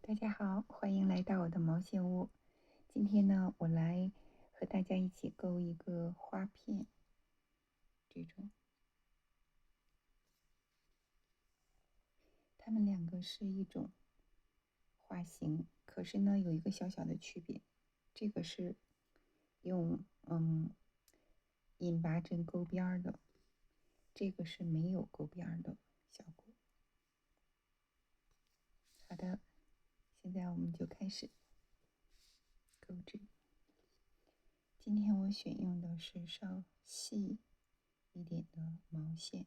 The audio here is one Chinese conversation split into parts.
大家好，欢迎来到我的毛线屋。今天呢，我来和大家一起钩一个花片，这种，它们两个是一种花型，可是呢，有一个小小的区别，这个是用引拔针钩边的，这个是没有钩边的效果。好的，现在我们就开始钩织。今天我选用的是稍细一点的毛线，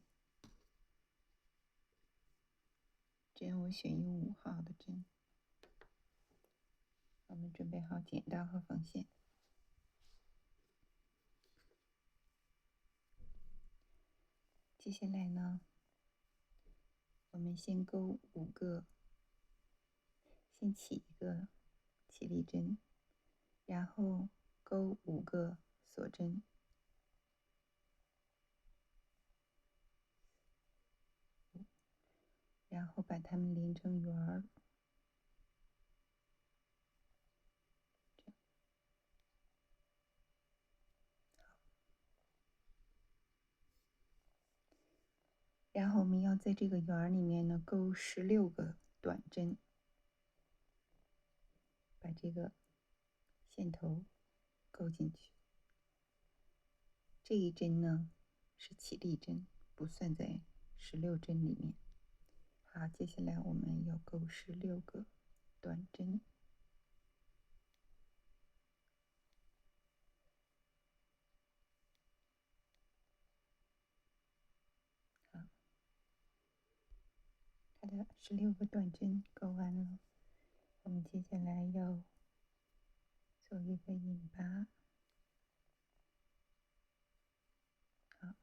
针我选用5号的针。我们准备好剪刀和缝线。接下来呢，我们先钩5个，先起一个起立针，然后钩5个锁针，然后把它们连成圆儿。然后我们要在这个圆儿里面呢钩16个短针，把这个线头钩进去。这一针呢是起立针，不算在16针里面。好，接下来我们要钩16个短针。好，它的16个短针钩完了，我们接下来要做一个引拔。好，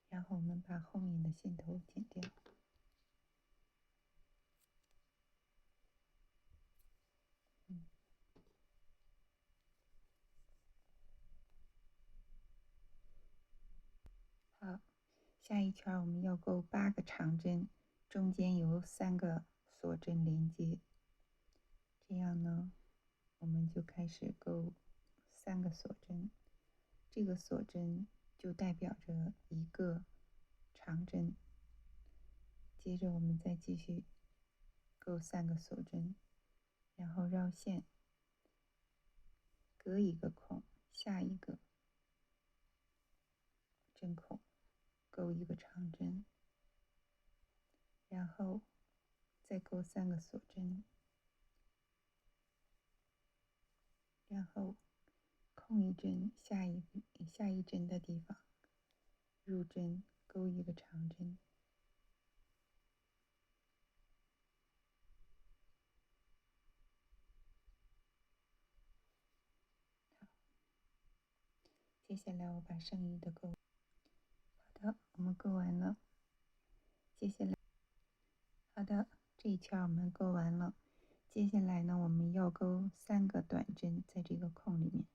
然后我们把后面的线头剪掉。好，下一圈我们要钩8个长针，中间有3个锁针连接。这样呢，我们就开始钩3个锁针，这个锁针就代表着一个长针。接着我们再继续钩3个锁针，然后绕线，隔一个孔，下一个针孔钩一个长针，然后再钩3个锁针，然后空一针，下一针的地方入针钩一个长针。好，接下来我把剩余的钩。好的，我们钩完了。接下来，好的，这一圈我们钩完了。接下来呢，我们要钩3个短针在这个空里面，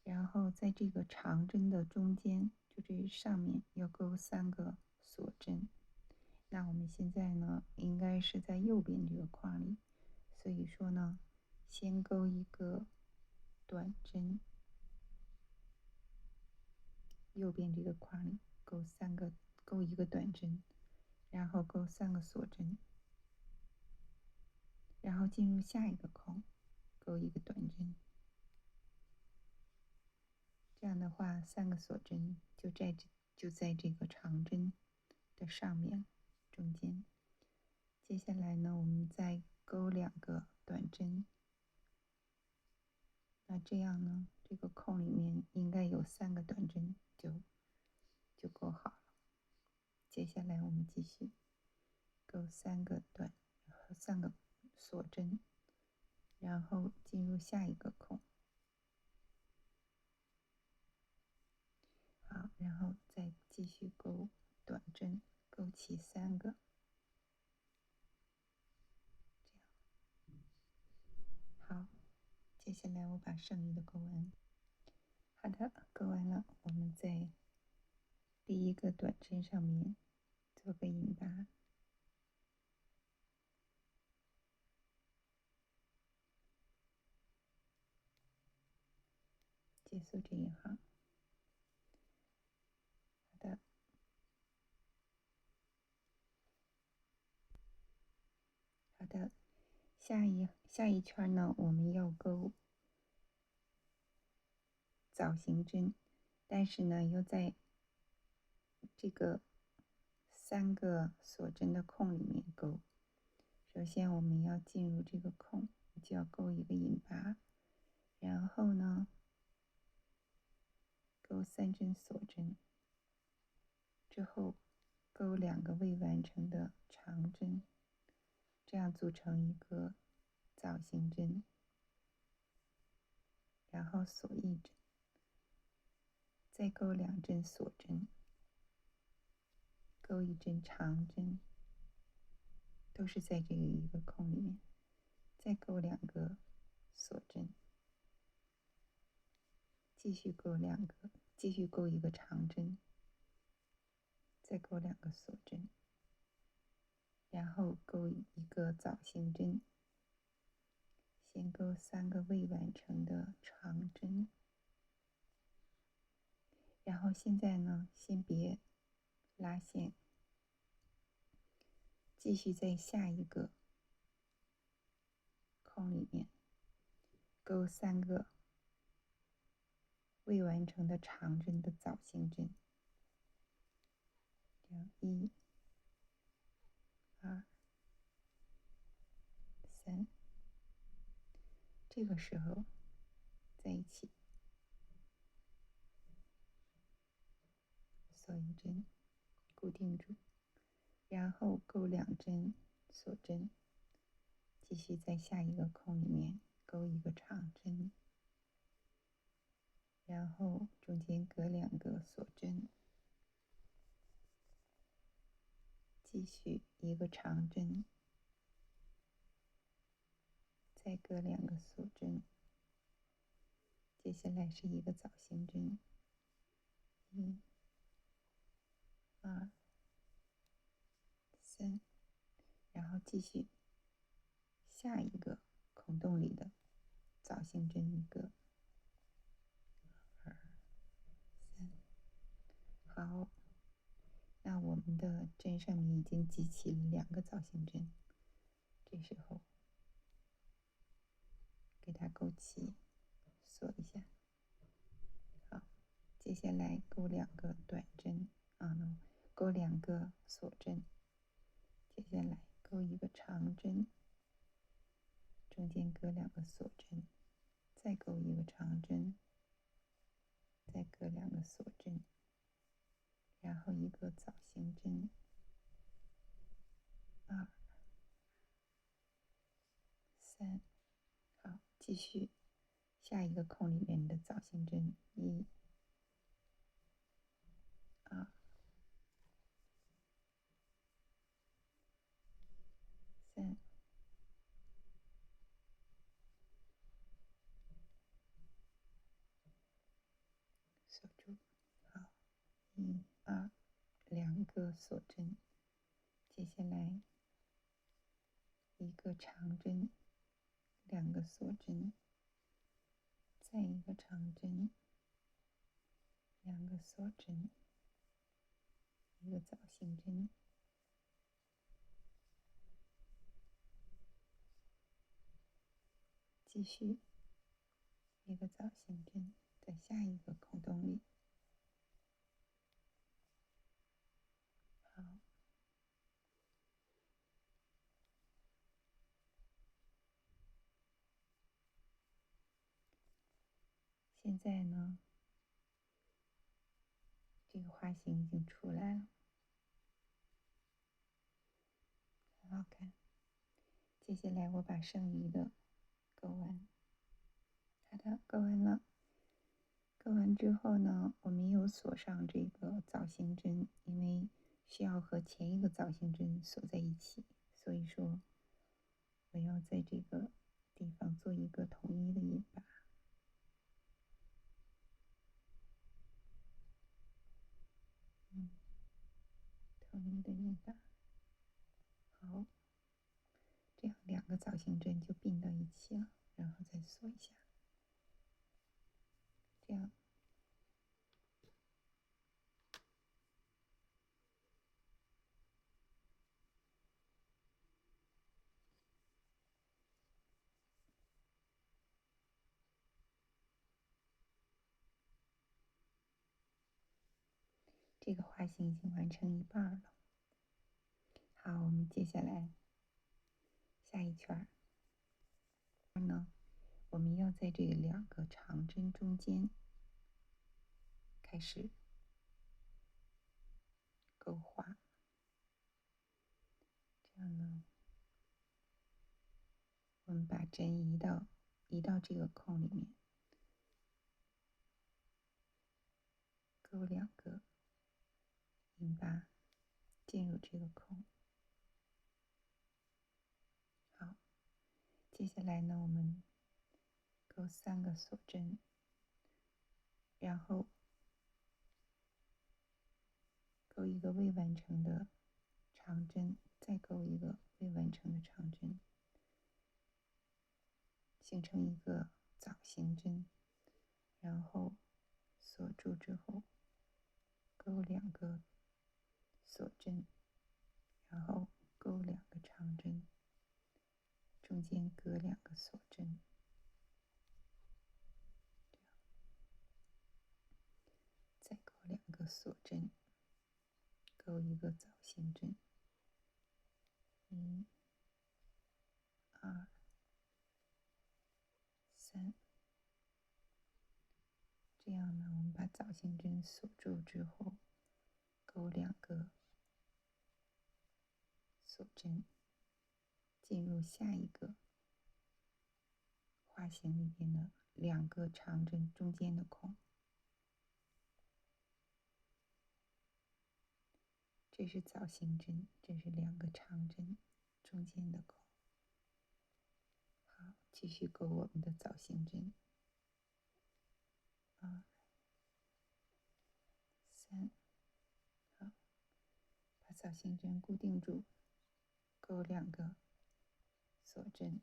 然后在这个长针的中间，就这上面要钩3个锁针。那我们现在呢，应该是在右边这个框里，所以说呢，先钩一个短针，右边这个框里钩一个短针，然后钩3个锁针，然后进入下一个空，钩一个短针。这样的话，3个锁针就在这个长针的上面中间。接下来呢，我们再钩2个短针。那这样呢，这个空里面应该有3个短针就钩好了。接下来我们继续钩3个3个锁针，然后进入下一个空。好，然后再继续钩短针，钩起3个。这样，好，接下来我把剩余的钩完。好的，钩完了，我们在第一个短针上面做个引拔。结束这一行。好的，好的，下一圈呢，我们要钩枣形针，但是呢，又在这个3个锁针的空里面钩。首先，我们要进入这个空，就要钩一个引拔，然后呢，钩3针锁针，之后钩2个未完成的长针，这样组成一个枣形针，然后锁1针，再钩2针锁针，钩1针长针，都是在这个一个空里面，再钩2个锁针，继续钩2个，继续钩一个长针，再钩2个锁针，然后钩一个枣形针，先钩3个未完成的长针，然后现在呢，先别拉线，继续在下一个空里面钩3个未完成的长针的枣形针，这样1、2、3，这个时候在一起锁1针，固定住，然后钩2针锁针，继续在下一个空里面钩一个长针，然后中间隔2个锁针，继续一个长针，再隔2个锁针，接下来是一个枣形针，1、2、3，然后继续下一个孔洞里的枣形针1个、2、3。好，那我们的针上面已经集齐了2个枣形针，这时候给它钩齐，锁一下。好，接下来钩2个短针钩2个锁针，接下来钩一个长针，中间隔2个锁针，再钩一个长针，再隔2个锁针，然后一个枣形针，2、3，好，继续下一个空里面的枣形针，1、2、3，锁住，好，1、2、2个锁针，接下来一个长针，2个锁针，再一个长针，2个锁针，一个枣形针，继续一个枣形针，在下一个孔洞里。好，现在呢，这个花型已经出来了，很好看。接下来我把剩余的钩完。好的，钩完了。钩完之后呢，我们又锁上这个枣形针，因为需要和前一个枣形针锁在一起，所以说我要在这个地方做一个统一的引拔。统一的引拔。好，这样2个枣形针就并到一起了，然后再锁一下。这样。这个花型已经完成一半了。好，我们接下来下一圈呢，我们要在这2个长针中间开始勾画。这样呢，我们把针移到这个空里面，勾2个引拔进入这个空。好，接下来呢，我们勾3个锁针，然后勾一个未完成的长针，再勾一个未完成的长针，形成一个枣形针，然后锁住之后，勾2个锁针，然后勾2个长针，中间隔2个锁针，再勾2个锁针，勾一个枣形针，1、2、3。这样呢，我们把枣形针锁住之后，勾2个锁针，进入下一个花型里边的2个长针中间的空。这是枣形针，这是2个长针中间的空。好，继续勾我们的枣形针，2、3。好，把枣形针固定住，勾2个锁针，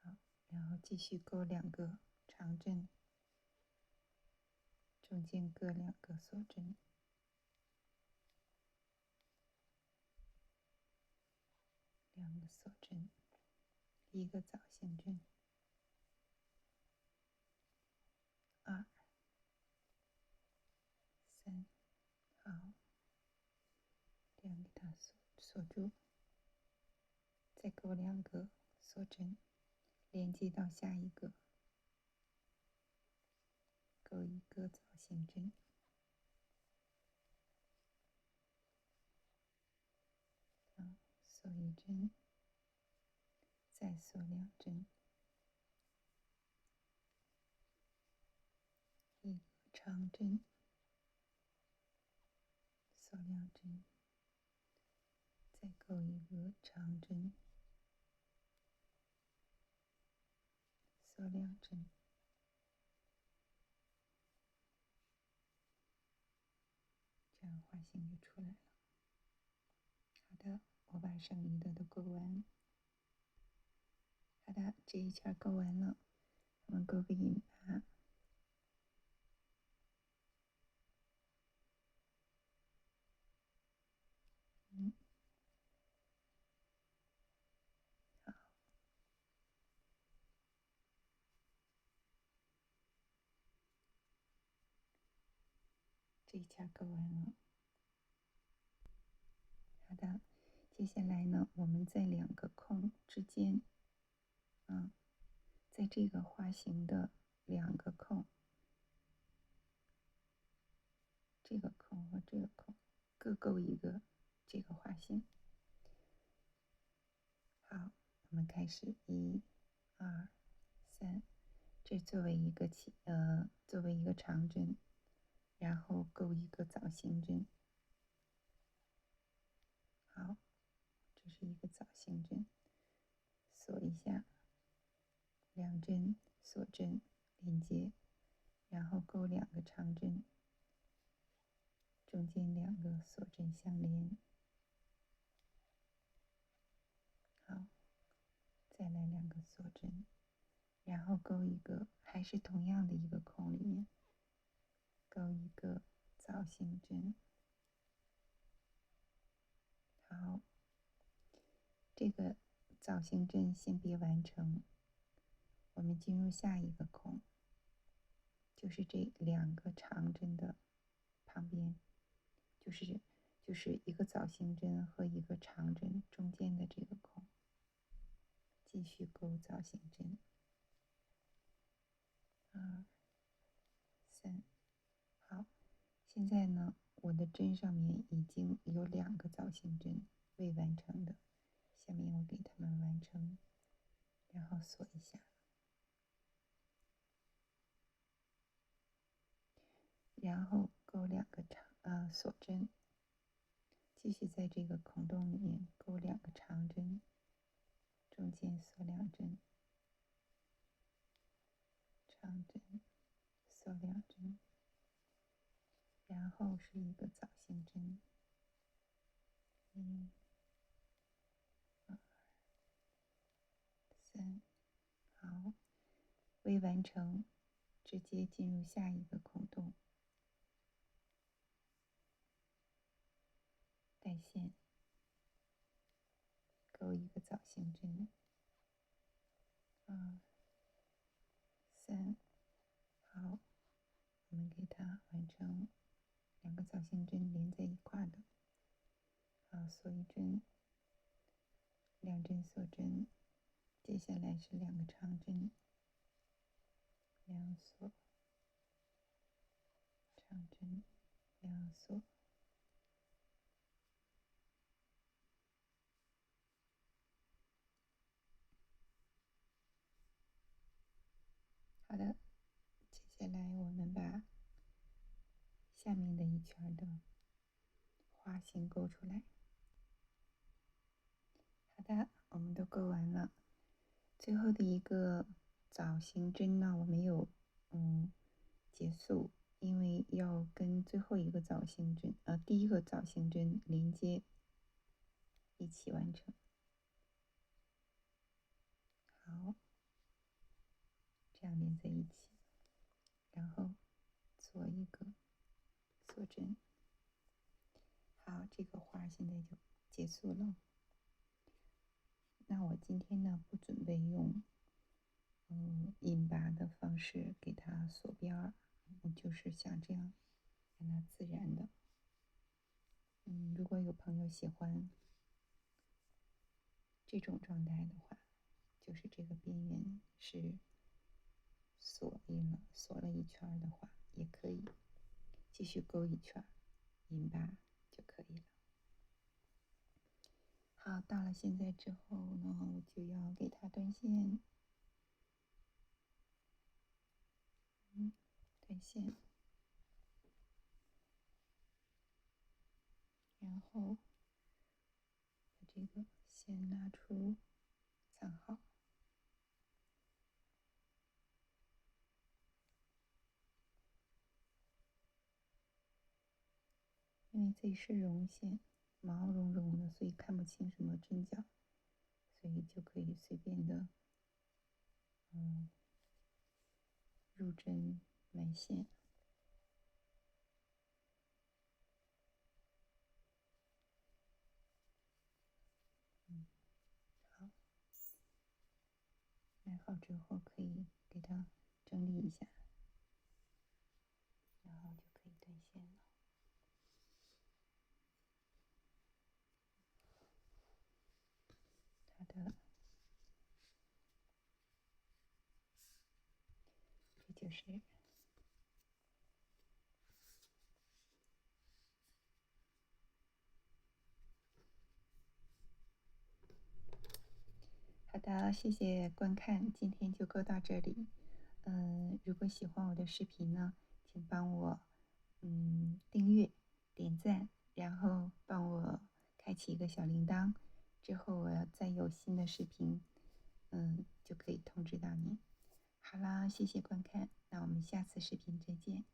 好，然后继续勾2个长针，中间隔2个锁针，2个锁针，1个枣形针，2、3。好，这样给它锁住，再勾2个锁针，连接到下一个，勾1个枣形针，锁1针，再锁2针，1个长针，锁2针，再勾1个长针，锁2针。这样花型就出来了。好的，我把剩余的都勾完。好的，这一圈勾完了，我们勾个引拔。好，这一圈勾完了。好的，接下来呢，我们在2个空之间，在这个花型的2个空，这个空和这个空各勾一个这个花型。好，我们开始，1、2、3，这作为一个长针，然后勾一个枣形针。好，这是一个枣形针，锁一下，2针锁针连接，然后勾2个长针，中间2个锁针相连。好，再来2个锁针，然后钩一个，还是同样的一个孔里面钩一个枣形针。好，这个枣形针先别完成，我们进入下一个孔，就是这2个长针的旁边，就是一个枣形针和一个长针中间的这个孔，继续钩枣形针。2、3，好，现在呢，我的针上面已经有2个枣形针未完成的，下面我给它们完成，然后锁一下，然后钩2个锁针，继续在这个孔洞里面钩2个长针，中间锁2针，长针锁2针，然后是一个枣形针，1、2、3，好，未完成，直接进入下一个孔洞，带线，钩一个枣形针，2、3，好，我们给它完成2个枣形针连在一块的，好，锁1针，2针锁针，接下来是2个长针，2锁，长针2锁，好的，接下来我们把下面的一圈的花形钩出来。好的，我们都钩完了。最后的一个枣形针呢，我没有结束，因为要跟最后一个枣形针第一个枣形针连接，一起完成。好，这样连在一起，然后做一个锁针。好，这个花现在就结束了。那我今天呢，不准备用引拔的方式给它锁边儿，就是像这样让它自然的。如果有朋友喜欢这种状态的话，就是这个边缘是锁了一圈的话，也可以继续钩一圈，引拔就可以了。好，到了现在之后呢，我就要给它断线，断线，然后把这个线拿出，藏好。因为这里是绒线，毛茸茸的，所以看不清什么针脚，所以就可以随便的入针埋线。好，埋好之后可以给它整理一下，然后就可以断线了。好的，这就是好的，谢谢观看，今天就钩到这里。如果喜欢我的视频呢，请帮我订阅、点赞，然后帮我开启一个小铃铛，之后我要再有新的视频，就可以通知到你。好啦，谢谢观看，那我们下次视频再见。